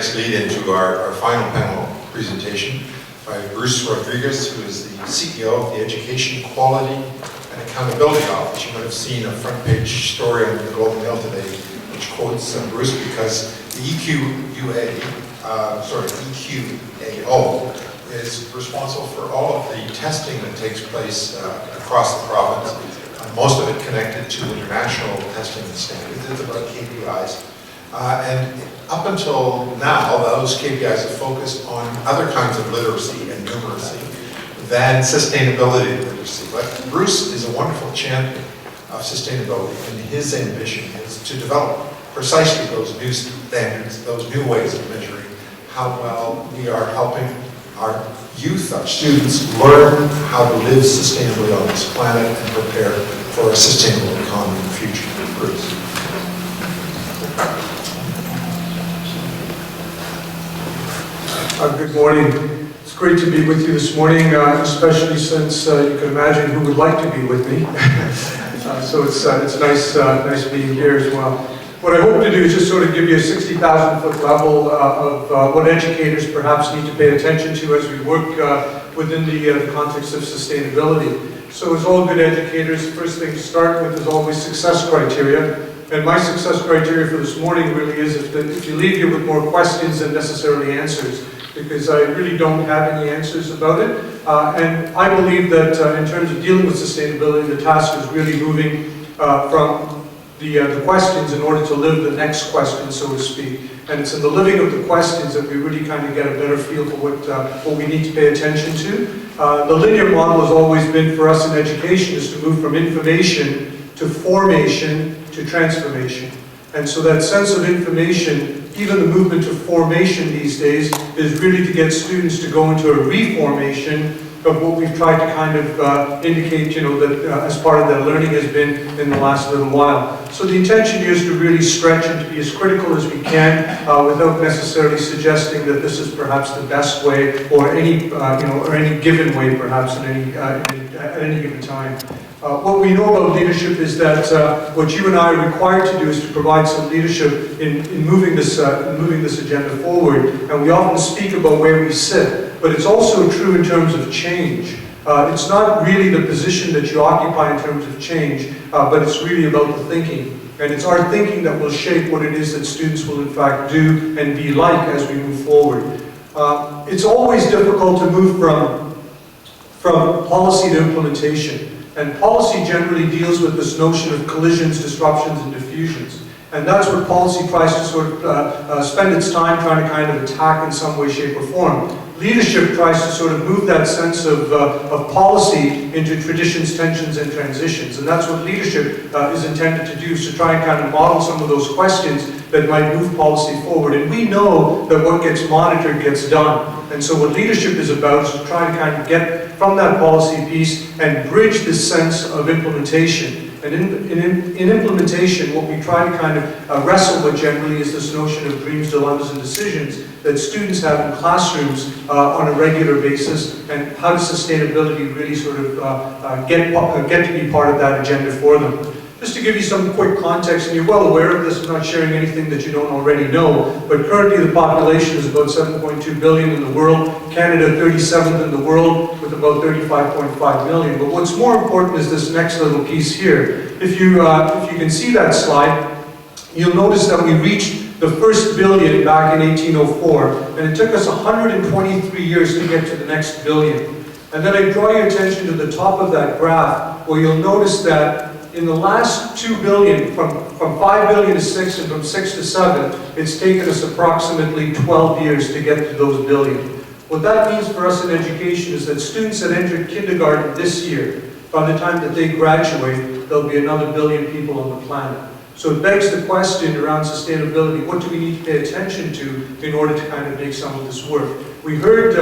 nice lead into our final panel presentation by Bruce Rodrigues, who is the CEO of the Education Quality and Accountability Office. You might have seen a front page story on the Globe and Mail today, which quotes Bruce, because the EQAO is responsible for all of the testing that takes place across the province, most of it connected to international testing standards. It's about KPIs. And up until now, those KPIs have focused on other kinds of literacy and numeracy than sustainability literacy. But Bruce is a wonderful champion of sustainability, and his ambition is to develop precisely those new standards, those new ways of measuring how well we are helping our youth, our students, learn how to live sustainably on this planet and prepare for a sustainable economy in the future. Bruce. Good morning. It's great to be with you this morning, especially since you can imagine who would like to be with me. So it's nice being here as well. What I hope to do is just sort of give you a 60,000-foot level of what educators perhaps need to pay attention to as we work within the context of sustainability. So as all good educators, the first thing to start with is always success criteria. And my success criteria for this morning really is if you leave here with more questions than necessarily answers, because I really don't have any answers about it. And I believe that in terms of dealing with sustainability, the task is really moving from the questions in order to live the next question, so to speak. And it's in the living of the questions that we really kind of get a better feel for what we need to pay attention to. The linear model has always been for us in education is to move from information to formation to transformation. And so that sense of information, even the movement to formation these days, is really to get students to go into a reformation of what we've tried to kind of indicate, that as part of their learning has been in the last little while. So the intention here is to really stretch and to be as critical as we can without necessarily suggesting that this is perhaps the best way or any given way perhaps at any given time. What we know about leadership is that what you and I are required to do is to provide some leadership in moving this agenda forward. And we often speak about where we sit, but it's also true in terms of change. It's not really the position that you occupy in terms of change, but it's really about the thinking. And it's our thinking that will shape what it is that students will in fact do and be like as we move forward. It's always difficult to move from policy to implementation. And policy generally deals with this notion of collisions, disruptions, and diffusions. And that's what policy tries to sort of spend its time trying to kind of attack in some way, shape, or form. Leadership tries to sort of move that sense of policy into traditions, tensions, and transitions. And that's what leadership is intended to do, is to try and kind of model some of those questions that might move policy forward. And we know that what gets monitored gets done. And so what leadership is about is to try and kind of get from that policy piece and bridge this sense of implementation. And in implementation, what we try to kind of wrestle with generally is this notion of dreams, dilemmas, and decisions that students have in classrooms on a regular basis, and how does sustainability really sort of get to be part of that agenda for them. Just to give you some quick context, and you're well aware of this, I'm not sharing anything that you don't already know, but currently the population is about 7.2 billion in the world, Canada 37th in the world with about 35.5 million. But what's more important is this next little piece here. If you can see that slide, you'll notice that we reached the first billion back in 1804, and it took us 123 years to get to the next billion. And then I draw your attention to the top of that graph, where you'll notice that in the last 2 billion, from 5 billion to 6 and from 6 to 7, it's taken us approximately 12 years to get to those billion. What that means for us in education is that students that entered kindergarten this year, by the time that they graduate, there'll be another billion people on the planet. So it begs the question around sustainability, what do we need to pay attention to in order to kind of make some of this work? We heard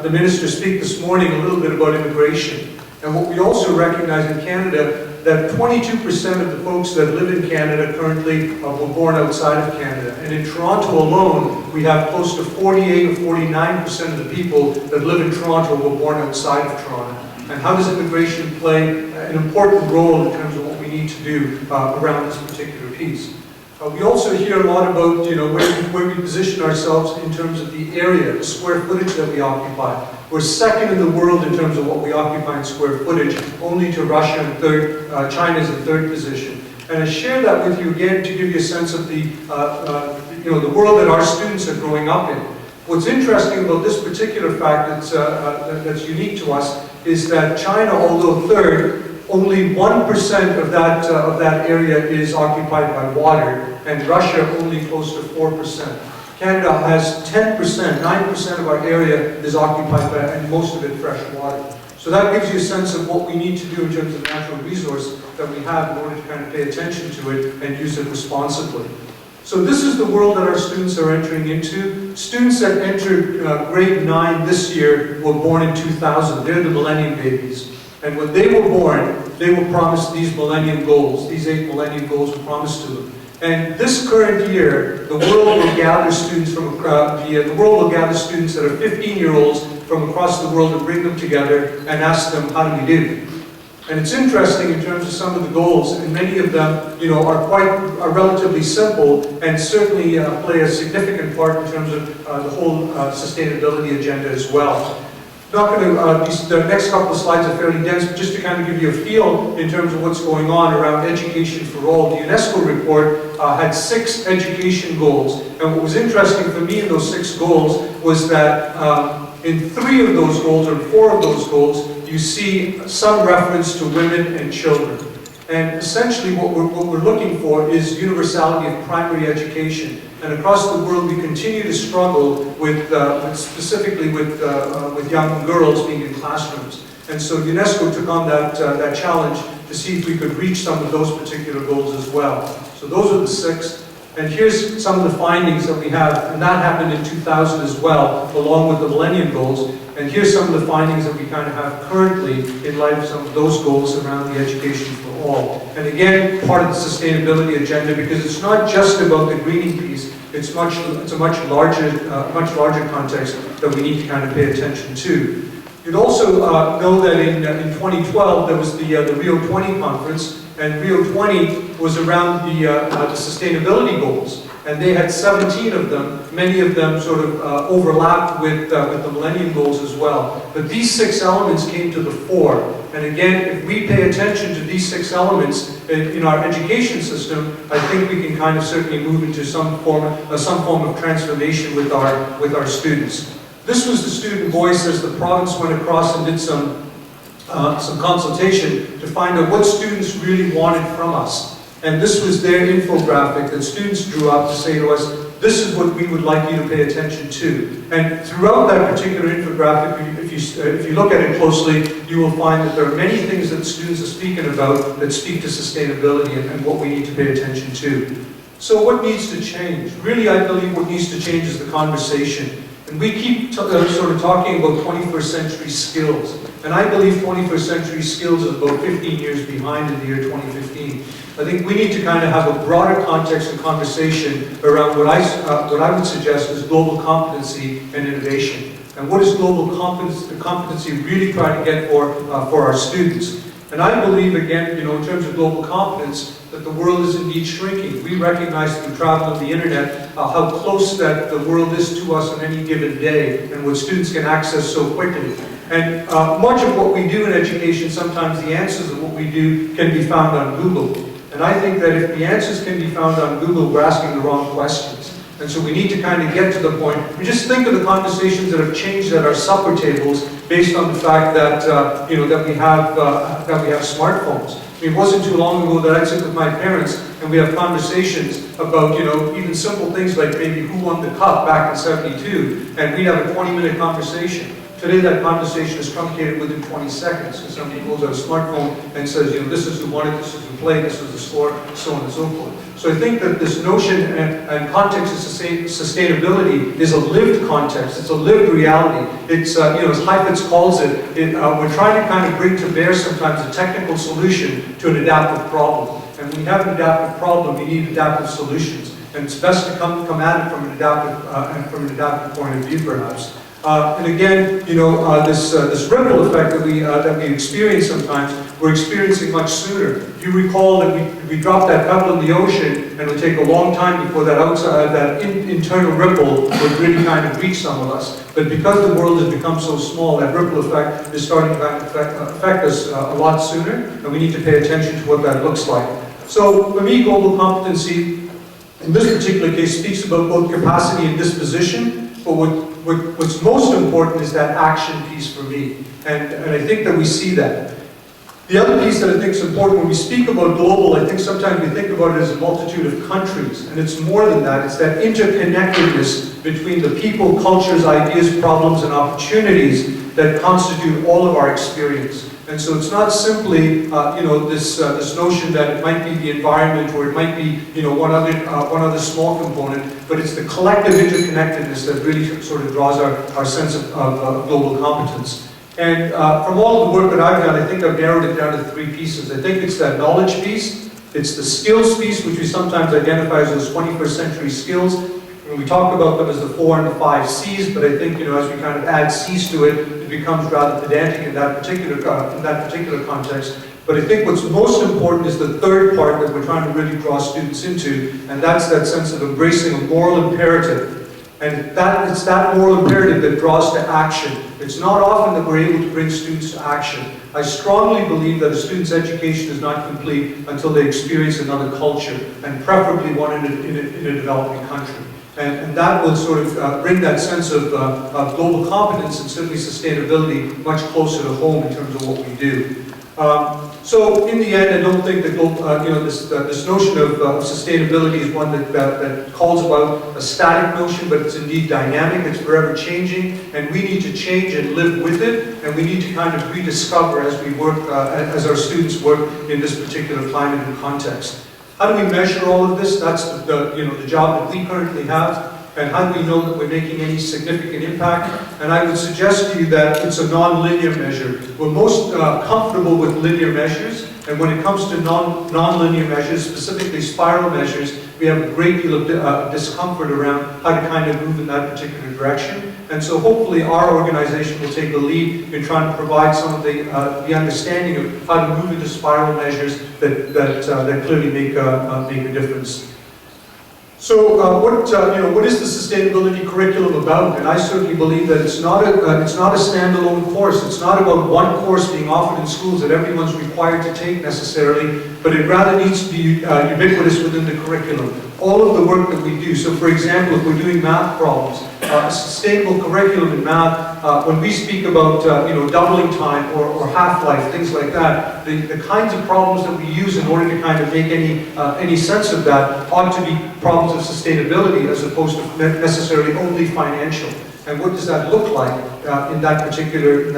the minister speak this morning a little bit about immigration. And what we also recognize in Canada, that 22% of the folks that live in Canada currently were born outside of Canada. And in Toronto alone, we have close to 48 or 49% of the people that live in Toronto were born outside of Toronto. And how does immigration play an important role in terms of what we need to do around this particular piece? We also hear a lot about, where we position ourselves in terms of the area, the square footage that we occupy. We're second in the world in terms of what we occupy in square footage, only to Russia and third. China is in third position. And I share that with you again to give you a sense of the world that our students are growing up in. What's interesting about this particular fact that's unique to us is that China, although third, only 1% of that area is occupied by water, and Russia only close to 4%. Canada has 10%, 9% of our area is occupied by, and most of it fresh water. So that gives you a sense of what we need to do in terms of natural resource that we have in order to kind of pay attention to it and use it responsibly. So this is the world that our students are entering into. Students that entered grade 9 this year were born in 2000. They're the millennium babies. And when they were born, they were promised these millennium goals. These 8 millennium goals were promised to them. And this current year, the world will gather students from the world will gather students that are 15-year-olds from across the world and bring them together and ask them, how do we do? And it's interesting in terms of some of the goals, and many of them, are relatively simple and certainly play a significant part in terms of the whole sustainability agenda as well. Not going to, the next couple of slides are fairly dense, but just to kind of give you a feel in terms of what's going on around education for all. The UNESCO report had 6 education goals. And what was interesting for me in those 6 goals was that in 3 of those goals, or 4 of those goals, you see some reference to women and children. And essentially what we're looking for is universality of primary education. And across the world, we continue to struggle with specifically with young girls being in classrooms. And so UNESCO took on that challenge to see if we could reach some of those particular goals as well. So those are the 6. And here's some of the findings that we have, and that happened in 2000 as well, along with the Millennium Goals. And here's some of the findings that we kind of have currently in light of some of those goals around the education for all. And again, part of the sustainability agenda, because it's not just about the greening piece, it's a much larger context that we need to kind of pay attention to. You'd also know that in 2012 there was the Rio 20 conference, and Rio 20 was around the sustainability goals. And they had 17 of them. Many of them sort of overlapped with the Millennium Goals as well. But these 6 elements came to the fore. And again, if we pay attention to these 6 elements in our education system, I think we can kind of certainly move into some form of transformation with our students. This was the student voice as the province went across and did some consultation to find out what students really wanted from us. And this was their infographic that students drew up to say to us, this is what we would like you to pay attention to. And throughout that particular infographic, if you look at it closely, you will find that there are many things that students are speaking about that speak to sustainability and what we need to pay attention to. So what needs to change? Really, I believe what needs to change is the conversation. And we keep sort of talking about 21st century skills. And I believe 21st century skills is about 15 years behind in the year 2015. I think we need to kind of have a broader context and conversation around what I would suggest is global competency and innovation. And what is global competency really trying to get for our students? And I believe, again, in terms of global competence, that the world is indeed shrinking. We recognize through travel of the internet how close that the world is to us on any given day and what students can access so quickly. And much of what we do in education, sometimes the answers of what we do can be found on Google. And I think that if the answers can be found on Google, we're asking the wrong questions. And so we need to kind of get to the point. We just think of the conversations that have changed at our supper tables based on the fact that that we have smartphones. I mean, it wasn't too long ago that I'd sit with my parents and we have conversations about even simple things like maybe who won the cup back in '72, and we'd have a 20-minute conversation. Today that conversation is truncated within 20 seconds because somebody pulls out a smartphone and says, this is who won it, this is who played, this is the score, so on and so forth. So I think that this notion and context of sustainability is a lived context, it's a lived reality. It's, as Heifetz calls it, we're trying to kind of bring to bear sometimes a technical solution to an adaptive problem. And when you have an adaptive problem, you need adaptive solutions. And it's best to come at it from an adaptive point of view, perhaps. And again, you know, this ripple effect that we experience sometimes, we're experiencing much sooner. If you recall that we dropped that pebble in the ocean, and it would take a long time before that internal ripple would really kind of reach some of us. But because the world has become so small, that ripple effect is starting to affect us a lot sooner, and we need to pay attention to what that looks like. So for me, global competency, in this particular case, speaks about both capacity and disposition, but what's most important is that action piece for me, and I think that we see that. The other piece that I think is important when we speak about global, I think sometimes we think about it as a multitude of countries, and it's more than that. It's that interconnectedness between the people, cultures, ideas, problems, and opportunities that constitute all of our experience. And so it's not simply, you know, this notion that it might be the environment, or it might be, you know, one other small component, but it's the collective interconnectedness that really sort of draws our sense of global competence. And from all of the work that I've done, I think I've narrowed it down to 3 pieces. I think it's that knowledge piece, it's the skills piece, which we sometimes identify as those 21st century skills. And we talk about them as the 4 and the 5 C's, but I think, you know, as we kind of add C's to it, it becomes rather pedantic in that particular context. But I think what's most important is the third part that we're trying to really draw students into, and that's that sense of embracing a moral imperative. And it's that moral imperative that draws to action. It's not often that we're able to bring students to action. I strongly believe that a student's education is not complete until they experience another culture, and preferably one in a developing country. And that will sort of bring that sense of global competence and certainly sustainability much closer to home in terms of what we do. So in the end, I don't think that you know, this notion of sustainability is one that calls about a static notion, but it's indeed dynamic. It's forever changing, and we need to change and live with it, and we need to kind of rediscover as we work, as our students work in this particular climate and context. How do we measure all of this? That's you know, the job that we currently have. And how do we know that we're making any significant impact? And I would suggest to you that it's a non-linear measure. We're most comfortable with linear measures, and when it comes to non-linear measures, specifically spiral measures, we have a great deal of discomfort around how to kind of move in that particular direction. And so hopefully our organization will take the lead in trying to provide some of the understanding of how to move into spiral measures that clearly make a difference. So what is the sustainability curriculum about? And I certainly believe that it's not a standalone course. It's not about one course being offered in schools that everyone's required to take necessarily, but it rather needs to be ubiquitous within the curriculum. All of the work that we do. So for example, if we're doing math problems, a sustainable curriculum in math, when we speak about you know, doubling time or half-life, things like that, the kinds of problems that we use in order to kind of make any sense of that ought to be problems of sustainability as opposed to necessarily only financial. And what does that look like in that particular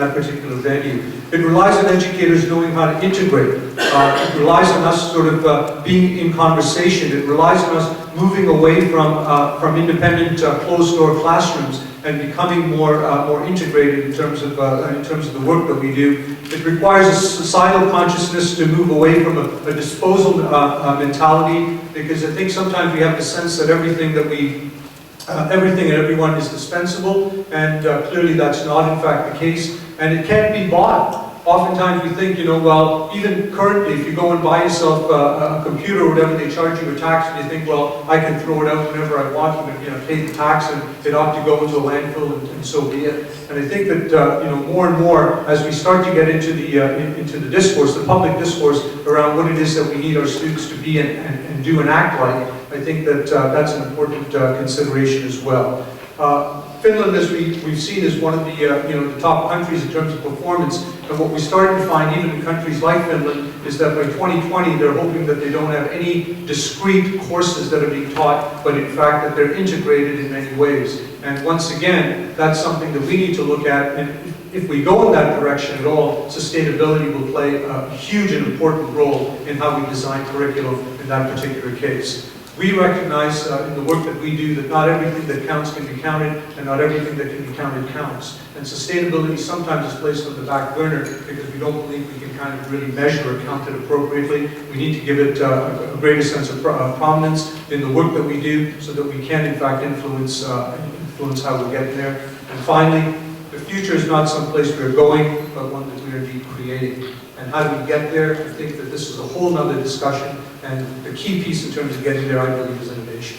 venue? It relies on educators knowing how to integrate. It relies on us sort of being in conversation. It relies on us moving away from independent closed-door classrooms and becoming more integrated in terms of the work that we do. It requires a societal consciousness to move away from a disposal mentality, because I think sometimes we have the sense that everything and everyone is dispensable, and clearly that's not in fact the case, and it can't be bought. Oftentimes we think, you know, well, even currently, if you go and buy yourself a computer or whatever, they charge you a tax, and you think, well, I can throw it out whenever I want, you know, pay the tax, and it ought to go into a landfill, and so be it. And I think that, you know, more and more, as we start to get into the discourse, the public discourse around what it is that we need our students to be and do and act like, I think that that's an important consideration as well. Finland, as we've seen, is one of the you know, the top countries in terms of performance. And what we started to find, even in countries like Finland, is that by 2020 they're hoping that they don't have any discrete courses that are being taught, but in fact that they're integrated in many ways. And once again, that's something that we need to look at. And if we go in that direction at all, sustainability will play a huge and important role in how we design curriculum in that particular case. We recognize in the work that we do that not everything that counts can be counted, and not everything that can be counted counts. And sustainability sometimes is placed on the back burner because we don't believe we can kind of really measure or count it appropriately. We need to give it a greater sense of prominence in the work that we do so that we can in fact influence influence how we get there. And finally, the future is not some place we're going, but one that we are indeed creating. And how do we get there? I think that this is a whole other discussion, and the key piece in terms of getting there, I believe, is innovation.